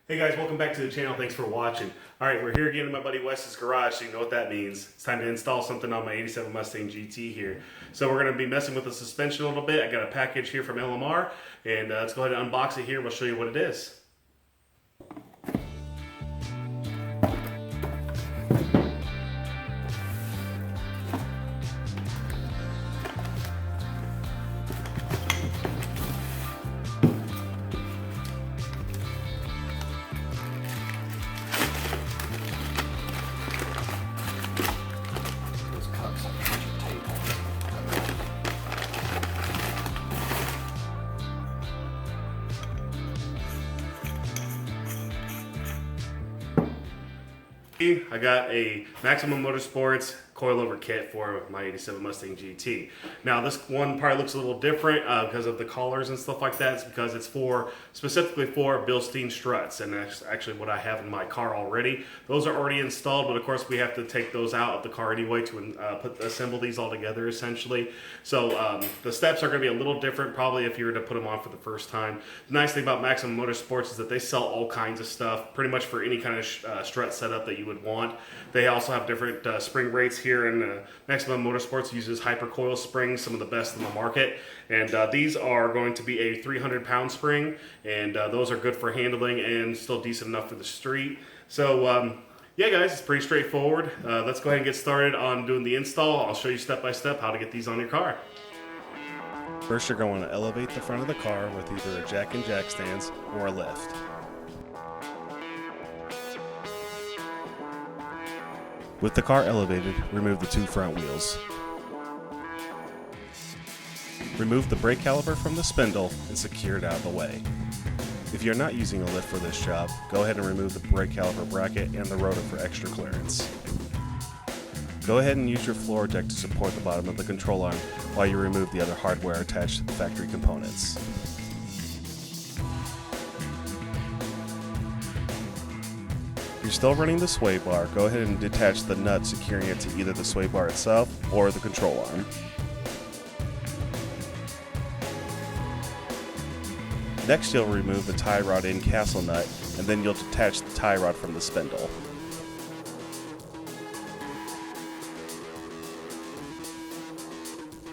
Hey guys, welcome back to the channel. Thanks for watching. All right, we're here again in my buddy Wes's garage, so you know what that means. It's time to install something on my 87 Mustang GT here. So we're going to be messing with the suspension a little bit. I got a package here from LMR, and let's go ahead and unbox it here. We'll show you what it is. I got a Maximum Motorsports coilover kit for my 87 Mustang GT. Now this one part looks a little different because of the collars and stuff like that. It's because it's specifically for Bilstein struts, and that's actually what I have in my car already. Those are already installed, but of course we have to take those out of the car anyway to assemble these all together essentially. So the steps are going to be a little different probably if you were to put them on for the first time. The nice thing about Maximum Motorsports is that they sell all kinds of stuff pretty much for any kind of strut setup that you would want. They also have different spring rates here, and Maximum Motorsports uses hyper coil springs, some of the best in the market. And these are going to be a 300-pound spring, and those are good for handling and still decent enough for the street. So yeah guys, it's pretty straightforward. Let's go ahead and get started on doing the install. I'll show you step by step how to get these on your car. First, you're going to elevate the front of the car with either a jack and jack stands or a lift. With the car elevated, remove the two front wheels. Remove the brake caliper from the spindle and secure it out of the way. If you're not using a lift for this job, go ahead and remove the brake caliper bracket and the rotor for extra clearance. Go ahead and use your floor deck to support the bottom of the control arm while you remove the other hardware attached to the factory components. If you're still running the sway bar, go ahead and detach the nut securing it to either the sway bar itself or the control arm. Next, you'll remove the tie rod and castle nut, and then you'll detach the tie rod from the spindle.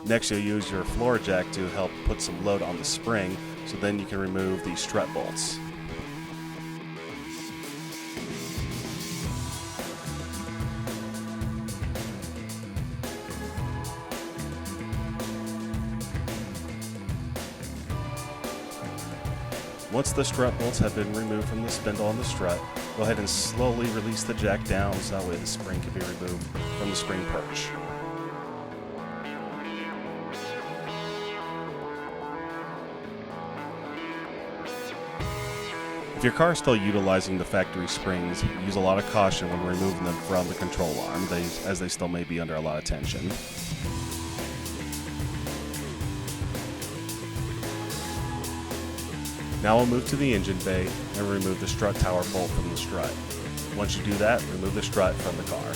Next, you'll use your floor jack to help put some load on the spring, so then you can remove the strut bolts. Once the strut bolts have been removed from the spindle on the strut, go ahead and slowly release the jack down so that way the spring can be removed from the spring perch. If your car is still utilizing the factory springs, use a lot of caution when removing them from the control arm, as they still may be under a lot of tension. Now we'll move to the engine bay and remove the strut tower bolt from the strut. Once you do that, remove the strut from the car.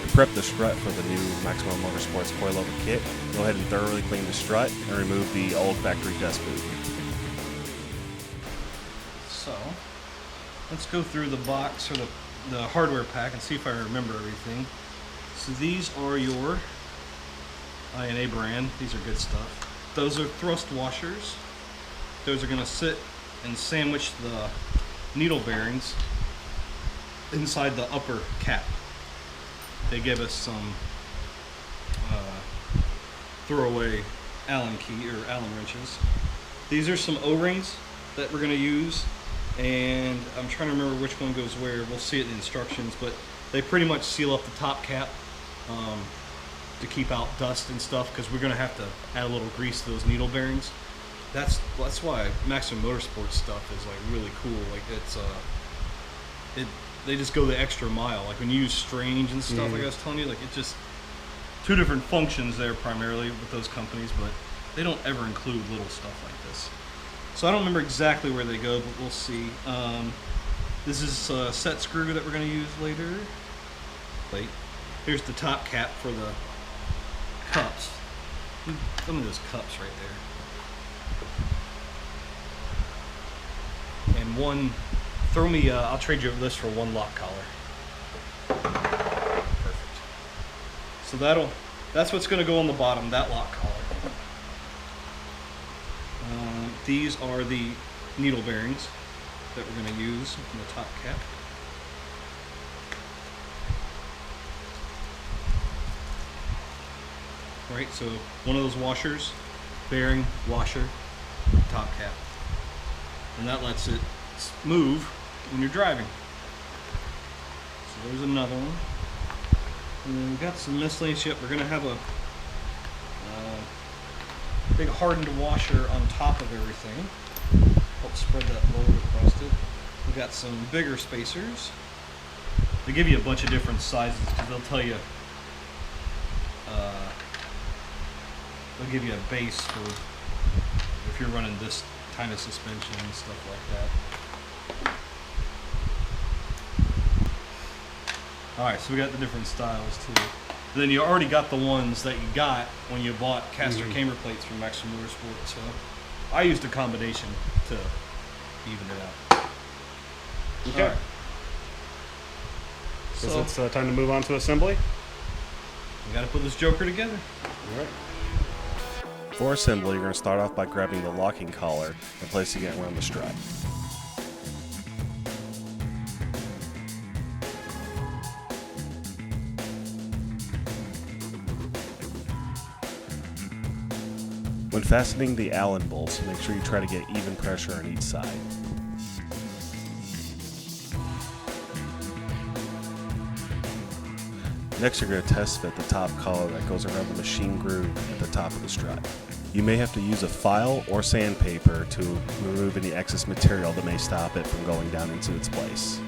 To prep the strut for the new Maximum Motorsports coilover kit, go ahead and thoroughly clean the strut and remove the old factory desk boot. So, let's go through the box or the hardware pack and see if I remember everything. So these are your INA brand. These are good stuff. Those are thrust washers. Those are going to sit and sandwich the needle bearings inside the upper cap. They gave us some throwaway Allen key or Allen wrenches. These are some O-rings that we're going to use, and I'm trying to remember which one goes where. We'll see it in the instructions, but they pretty much seal up the top cap to keep out dust and stuff, because we're going to have to add a little grease to those needle bearings. That's why Maximum Motorsports stuff is like really cool. Like they just go the extra mile. Like when you use Strange and stuff, like I was telling you, like it just two different functions there primarily with those companies, but they don't ever include little stuff like this. So I don't remember exactly where they go, but we'll see. This is a set screw that we're going to use later. Here's the top cap for the cups. some of those cups right there. And one, throw me, I'll trade you this for one lock collar. Perfect. So that's what's going to go on the bottom, that lock collar. These are the needle bearings that we're going to use in the top cap. Right, so one of those washers, bearing, washer, top cap. And that lets it move when you're driving. So there's another one. And then we've got some miscellaneous shit. We're going to have a big hardened washer on top of everything. Help spread that load across it. We've got some bigger spacers. They give you a bunch of different sizes because they'll tell you, they'll give you a base for if you're running this kind of suspension and stuff like that. Alright, so we got the different styles too. Then you already got the ones that you got when you bought caster camber plates from Maximum Motorsports. So I used a combination to even it out. Okay. Right. So it's time to move on to assembly. We got to put this joker together. All right. For assembly, you're going to start off by grabbing the locking collar and placing it around the strut. When fastening the Allen bolts, make sure you try to get even pressure on each side. Next, you're going to test fit the top collar that goes around the machine groove at the top of the strut. You may have to use a file or sandpaper to remove any excess material that may stop it from going down into its place.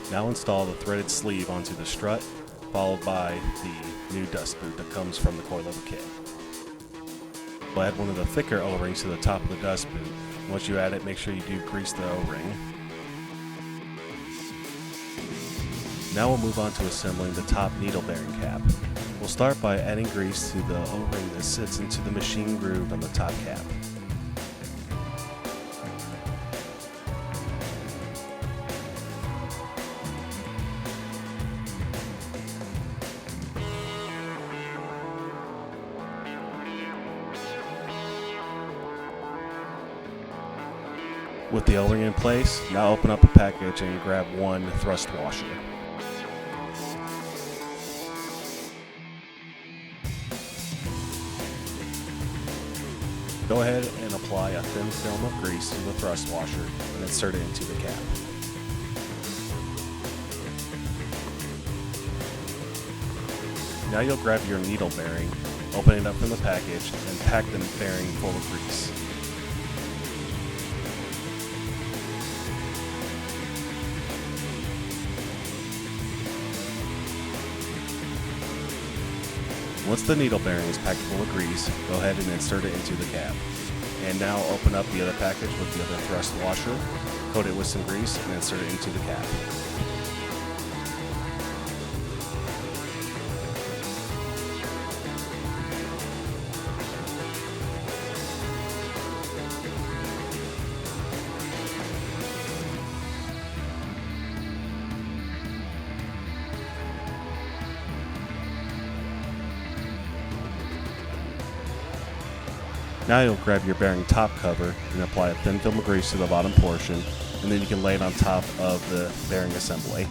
Now install the threaded sleeve onto the strut, followed by the new dust boot that comes from the coilover kit. We'll add one of the thicker O-rings to the top of the dust boot. Once you add it, make sure you do grease the O-ring. Now we'll move on to assembling the top needle bearing cap. We'll start by adding grease to the O-ring that sits into the machine groove on the top cap. With the O-ring in place, now open up a package and grab one thrust washer. Go ahead and apply a thin film of grease to the thrust washer and insert it into the cap. Now you'll grab your needle bearing, open it up from the package, and pack the bearing full of grease. Once the needle bearing is packed full of grease, go ahead and insert it into the cap. And now open up the other package with the other thrust washer, coat it with some grease, and insert it into the cap. Now you'll grab your bearing top cover and apply a thin film of grease to the bottom portion, and then you can lay it on top of the bearing assembly.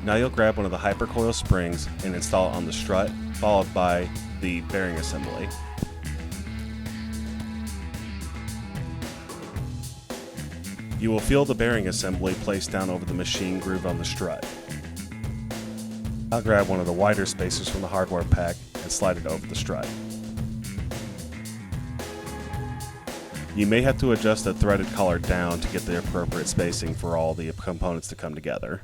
Now you'll grab one of the hypercoil springs and install it on the strut, followed by the bearing assembly. You will feel the bearing assembly placed down over the machine groove on the strut. I'll grab one of the wider spacers from the hardware pack and slide it over the strut. You may have to adjust the threaded collar down to get the appropriate spacing for all the components to come together.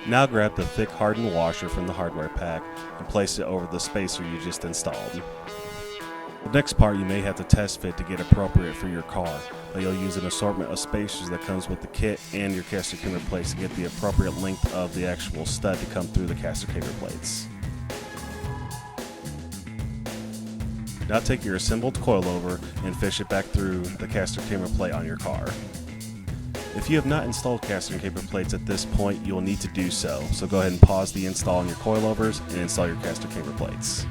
Now grab the thick hardened washer from the hardware pack and place it over the spacer you just installed. The next part you may have to test fit to get appropriate for your car, but you'll use an assortment of spacers that comes with the kit and your caster camber plates to get the appropriate length of the actual stud to come through the caster camber plates. Now take your assembled coilover and fish it back through the caster camber plate on your car. If you have not installed caster camber plates at this point, you will need to do so. So go ahead and pause the install on your coilovers and install your caster camber plates.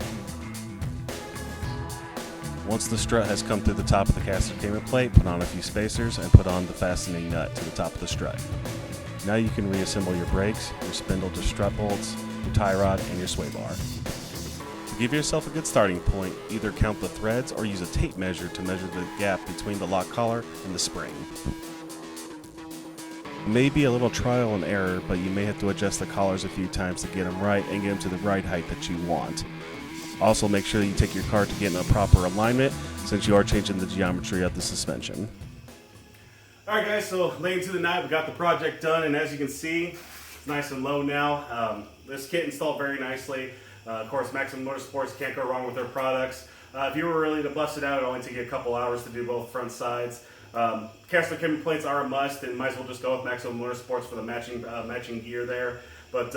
Once the strut has come through the top of the caster camber plate, put on a few spacers and put on the fastening nut to the top of the strut. Now you can reassemble your brakes, your spindle to strut bolts, your tie rod, and your sway bar. To give yourself a good starting point, either count the threads or use a tape measure to measure the gap between the lock collar and the spring. It may be a little trial and error, but you may have to adjust the collars a few times to get them right and get them to the right height that you want. Also, make sure that you take your car to get in a proper alignment since you are changing the geometry of the suspension. Alright guys, so late into the night we got the project done, and as you can see, it's nice and low now. This kit installed very nicely. Of course, Maximum Motorsports, can't go wrong with their products. If you were really to bust it out, it would only take you a couple hours to do both front sides. Caster camber plates are a must, and might as well just go with Maximum Motorsports for the matching gear there. But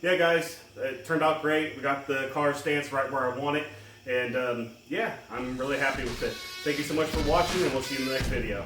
yeah, guys, it turned out great. We got the car stance right where I want it, and yeah, I'm really happy with it. Thank you so much for watching, and we'll see you in the next video.